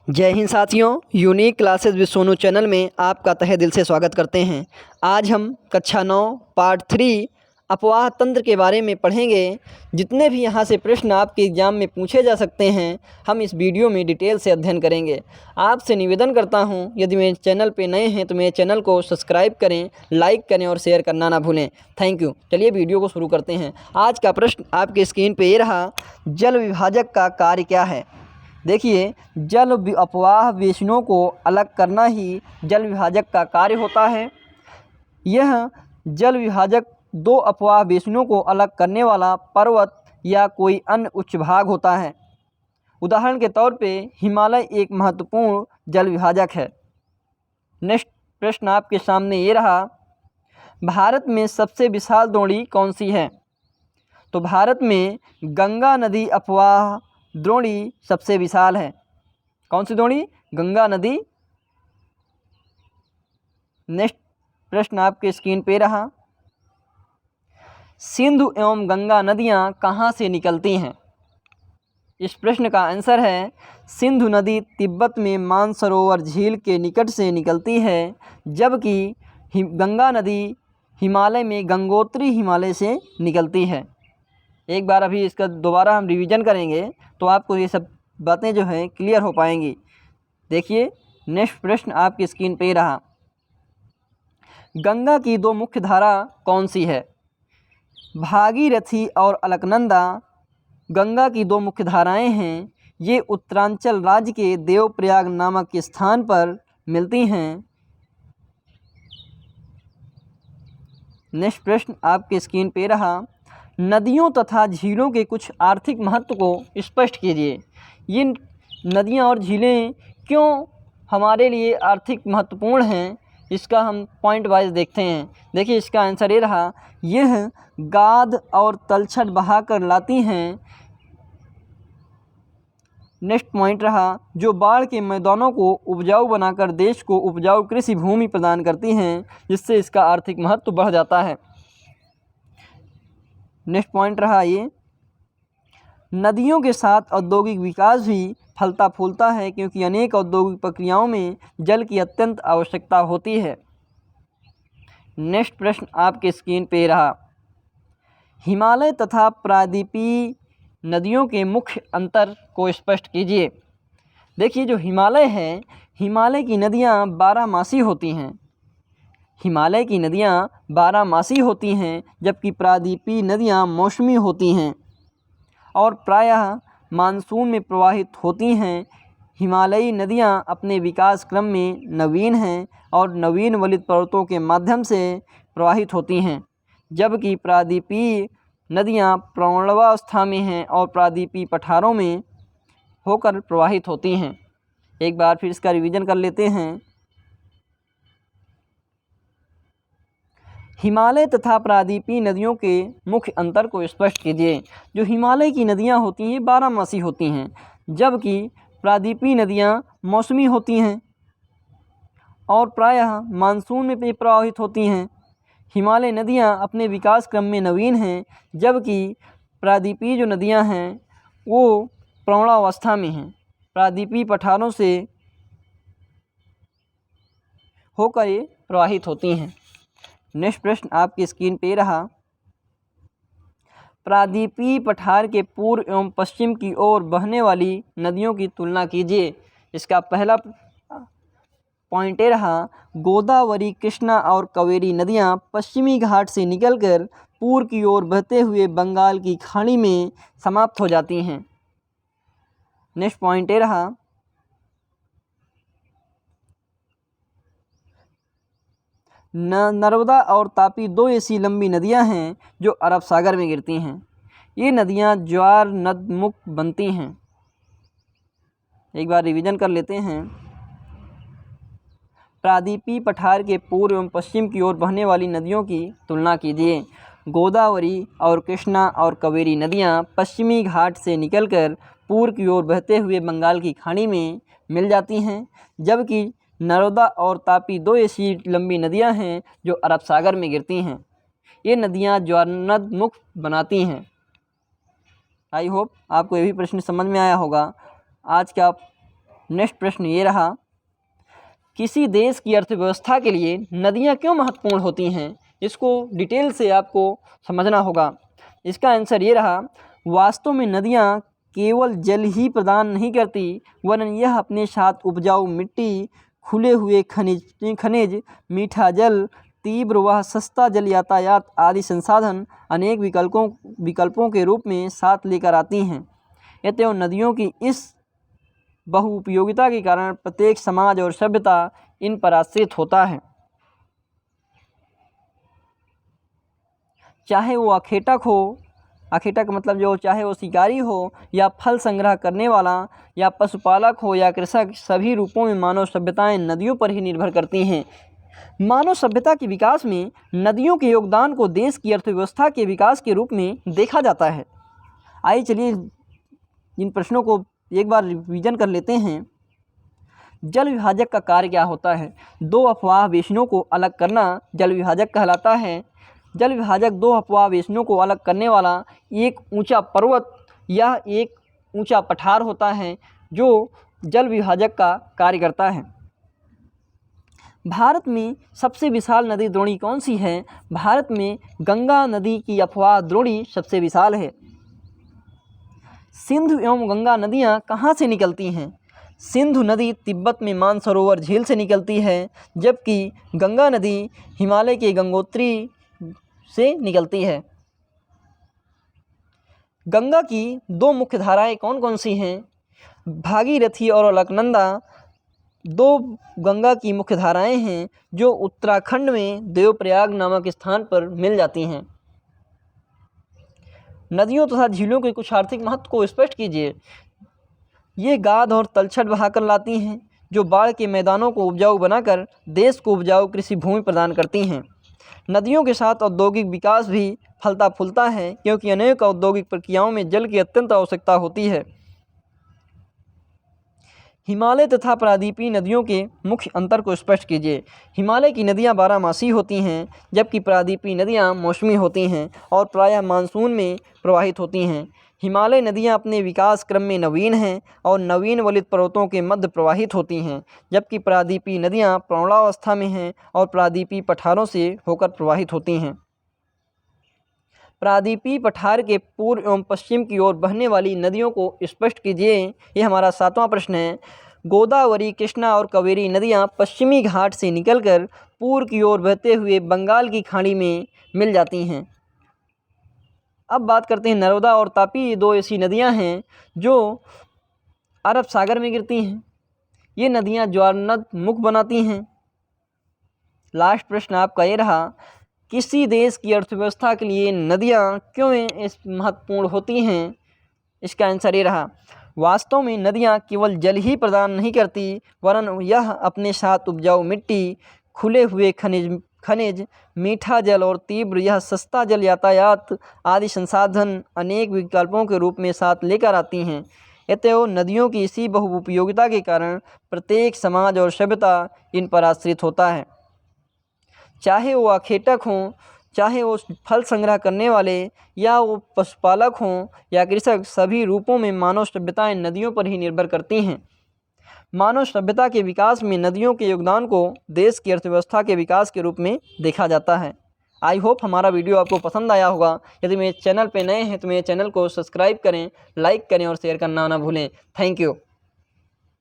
जय हिंद साथियों, unique classes with Sonu channel में आपका तहे दिल से स्वागत करते हैं। आज हम कक्षा 9 पार्ट 3 अपवाह तंत्र के बारे में पढ़ेंगे। जितने भी यहाँ से प्रश्न आपके एग्ज़ाम में पूछे जा सकते हैं, हम इस वीडियो में डिटेल से अध्ययन करेंगे। आपसे निवेदन करता हूँ, यदि मेरे चैनल पर नए हैं तो मेरे चैनल को सब्सक्राइब करें, लाइक करें और शेयर करना ना भूलें। Thank you. चलिए वीडियो को शुरू करते हैं। आज का प्रश्न आपके स्क्रीन पर ये रहा, जल विभाजक का कार्य क्या है। देखिए, जल अपवाह वेशनों को अलग करना ही जल विभाजक का कार्य होता है। यह जल विभाजक दो अपवाह वेशनों को अलग करने वाला पर्वत या कोई अन्य उच्च भाग होता है। उदाहरण के तौर पे हिमालय एक महत्वपूर्ण जल विभाजक है। नेक्स्ट प्रश्न आपके सामने ये रहा, भारत में सबसे विशाल द्रोणी कौन सी है। तो भारत में गंगा नदी अपवाह द्रोणी सबसे विशाल है। कौन सी द्रोणी? गंगा नदी। नेक्स्ट प्रश्न आपके स्क्रीन पे रहा, सिंधु एवं गंगा नदियां कहां से निकलती हैं। इस प्रश्न का आंसर है, सिंधु नदी तिब्बत में मानसरोवर झील के निकट से निकलती है, जबकि गंगा नदी हिमालय में गंगोत्री हिमालय से निकलती है। एक बार अभी इसका दोबारा हम रिवीजन करेंगे तो आपको ये सब बातें जो हैं क्लियर हो पाएंगी। देखिए, नेक्स्ट प्रश्न आपकी स्क्रीन पे रहा, गंगा की दो मुख्य धारा कौन सी है। भागीरथी और अलकनंदा गंगा की दो मुख्य धाराएं हैं। ये उत्तरांचल राज्य के देवप्रयाग नामक स्थान पर मिलती हैं। नेक्स्ट प्रश्न आपके स्क्रीन पे रहा, नदियों तथा झीलों के कुछ आर्थिक महत्व को स्पष्ट कीजिए। ये नदियाँ और झीलें क्यों हमारे लिए आर्थिक महत्वपूर्ण हैं, इसका हम पॉइंट वाइज देखते हैं। देखिए, इसका आंसर ये रहा, यह गाद और तलछट बहा कर लाती हैं। नेक्स्ट पॉइंट रहा, जो बाढ़ के मैदानों को उपजाऊ बनाकर देश को उपजाऊ कृषि भूमि प्रदान करती हैं, जिससे इसका आर्थिक महत्व बढ़ जाता है। नेक्स्ट पॉइंट रहा ये, नदियों के साथ औद्योगिक विकास भी फलता फूलता है, क्योंकि अनेक औद्योगिक प्रक्रियाओं में जल की अत्यंत आवश्यकता होती है। नेक्स्ट प्रश्न आपके स्क्रीन पे रहा, हिमालय तथा प्रायद्वीपीय नदियों के मुख्य अंतर को स्पष्ट कीजिए। देखिए, जो हिमालय है, हिमालय की नदियाँ 12मासी होती हैं। हिमालय की नदियाँ 12मासी होती हैं, जबकि प्रायद्वीपीय नदियाँ मौसमी होती हैं और प्रायः मानसून में प्रवाहित होती हैं। हिमालयी नदियाँ अपने विकास क्रम में नवीन हैं और नवीन वलित पर्वतों के माध्यम से प्रवाहित होती हैं, जबकि प्रायद्वीपीय नदियाँ प्रौढ़ावस्था में हैं और प्रायद्वीपीय पठारों में होकर प्रवाहित होती हैं। एक बार फिर इसका रिवीजन कर लेते हैं। हिमालय तथा प्रायद्वीपीय नदियों के मुख्य अंतर को स्पष्ट कीजिए। जो हिमालय की नदियाँ होती हैं 12मासी होती हैं, जबकि प्रायद्वीपीय नदियाँ मौसमी होती हैं और प्रायः मानसून में भी प्रवाहित होती हैं। हिमालय नदियाँ अपने विकास क्रम में नवीन हैं, जबकि प्रायद्वीपीय जो नदियाँ हैं वो प्रौढ़ावस्था में हैं, प्रायद्वीपीय पठारों से होकर ये प्रवाहित होती हैं। नेक्स्ट प्रश्न आपकी स्क्रीन पे रहा, प्रायद्वीपीय पठार के पूर्व एवं पश्चिम की ओर बहने वाली नदियों की तुलना कीजिए। इसका पहला पॉइंट ये रहा, गोदावरी, कृष्णा और कावेरी नदियाँ पश्चिमी घाट से निकलकर पूर्व की ओर बहते हुए बंगाल की खाड़ी में समाप्त हो जाती हैं। नेक्स्ट पॉइंट ये रहा, नर्मदा और तापी दो ऐसी लंबी नदियां हैं जो अरब सागर में गिरती हैं। ये नदियां ज्वार नदमुख बनती हैं। एक बार रिवीजन कर लेते हैं। प्रायद्वीपीय पठार के पूर्व एवं पश्चिम की ओर बहने वाली नदियों की तुलना कीजिए। गोदावरी और कृष्णा और कावेरी नदियां पश्चिमी घाट से निकलकर पूर्व की ओर बहते हुए बंगाल की खाड़ी में मिल जाती हैं, जबकि नर्मदा और तापी दो ऐसी लंबी नदियां हैं जो अरब सागर में गिरती हैं। ये नदियां ज्वारनदमुख बनाती हैं। आई होप आपको ये भी प्रश्न समझ में आया होगा। आज का नेक्स्ट प्रश्न ये रहा, किसी देश की अर्थव्यवस्था के लिए नदियाँ क्यों महत्वपूर्ण होती हैं? इसको डिटेल से आपको समझना होगा। इसका आंसर ये रहा, वास्तव में नदियाँ केवल जल ही प्रदान नहीं करती, वरन यह अपने साथ उपजाऊ मिट्टी, खुले हुए खनिज, मीठा जल, तीव्र व सस्ता जल यातायात आदि संसाधन अनेक विकल्पों के रूप में साथ लेकर आती हैं। अतएव नदियों की इस बहुउपयोगिता के कारण प्रत्येक समाज और सभ्यता इन पर आश्रित होता है। चाहे वो अखेटक मतलब जो चाहे वो शिकारी हो या फल संग्रह करने वाला या पशुपालक हो या कृषक, सभी रूपों में मानव सभ्यताएं नदियों पर ही निर्भर करती हैं। मानव सभ्यता के विकास में नदियों के योगदान को देश की अर्थव्यवस्था के विकास के रूप में देखा जाता है। आइए चलिए इन प्रश्नों को एक बार रिवीजन कर लेते हैं। जल विभाजक का कार्य क्या होता है? दो अफवाह बेसिनों को अलग करना जल विभाजक कहलाता है। जल विभाजक दो अफवाह बेसिनों को अलग करने वाला एक ऊंचा पर्वत या एक ऊंचा पठार होता है जो जल विभाजक का कार्य करता है। भारत में सबसे विशाल नदी द्रोणी कौन सी है? भारत में गंगा नदी की अफवाह द्रोणी सबसे विशाल है। सिंधु एवं गंगा नदियाँ कहाँ से निकलती हैं? सिंधु नदी तिब्बत में मानसरोवर झील से निकलती है, जबकि गंगा नदी हिमालय के गंगोत्री से निकलती है। गंगा की दो मुख्य धाराएं कौन कौन सी हैं? भागीरथी और अलकनंदा दो गंगा की मुख्य धाराएं हैं जो उत्तराखंड में देवप्रयाग नामक स्थान पर मिल जाती हैं। नदियों तथा झीलों के कुछ आर्थिक महत्व को स्पष्ट कीजिए। ये गाद और तलछट बहाकर लाती हैं जो बाढ़ के मैदानों को उपजाऊ बनाकर देश को उपजाऊ कृषि भूमि प्रदान करती हैं। नदियों के साथ औद्योगिक विकास भी फलता फूलता है क्योंकि अनेक औद्योगिक प्रक्रियाओं में जल की अत्यंत आवश्यकता होती है। हिमालय तथा प्रायद्वीपीय नदियों के मुख्य अंतर को स्पष्ट कीजिए। हिमालय की नदियाँ बारहमासी होती हैं, जबकि प्रायद्वीपीय नदियाँ मौसमी होती हैं और प्रायः मानसून में प्रवाहित होती हैं। हिमालय नदियाँ अपने विकास क्रम में नवीन हैं और नवीन वलित पर्वतों के मध्य प्रवाहित होती हैं, जबकि प्रायद्वीपीय नदियाँ प्रौढ़ावस्था में हैं और प्रायद्वीपीय पठारों से होकर प्रवाहित होती हैं। प्रायद्वीपीय पठार के पूर्व एवं पश्चिम की ओर बहने वाली नदियों को स्पष्ट कीजिए। ये हमारा 7वां प्रश्न है। गोदावरी, कृष्णा और कावेरी नदियाँ पश्चिमी घाट से निकलकर पूर्व की ओर बहते हुए बंगाल की खाड़ी में मिल जाती हैं। अब बात करते हैं नर्मदा और तापी। ये दो ऐसी नदियाँ हैं जो अरब सागर में गिरती हैं। ये नदियाँ ज्वारनद मुख बनाती हैं। लास्ट प्रश्न आपका ये रहा, किसी देश की अर्थव्यवस्था के लिए नदियाँ क्यों महत्वपूर्ण होती हैं? इसका आंसर ये रहा, वास्तव में नदियाँ केवल जल ही प्रदान नहीं करती, वरन यह अपने साथ उपजाऊ मिट्टी, खुले हुए खनिज, मीठा जल और तीव्र यह सस्ता जल यातायात आदि संसाधन अनेक विकल्पों के रूप में साथ लेकर आती हैं। अतएव नदियों की इसी बहुउपयोगिता के कारण प्रत्येक समाज और सभ्यता इन पर आश्रित होता है। चाहे वो अखेटक हों, चाहे वो फल संग्रह करने वाले या वो पशुपालक हों या कृषक, सभी रूपों में मानव सभ्यताएं नदियों पर ही निर्भर करती हैं। मानव सभ्यता के विकास में नदियों के योगदान को देश की अर्थव्यवस्था के विकास के रूप में देखा जाता है। आई होप हमारा वीडियो आपको पसंद आया होगा। यदि मेरे चैनल पर नए हैं तो मेरे चैनल को सब्सक्राइब करें, लाइक करें और शेयर करना ना भूलें। Thank you.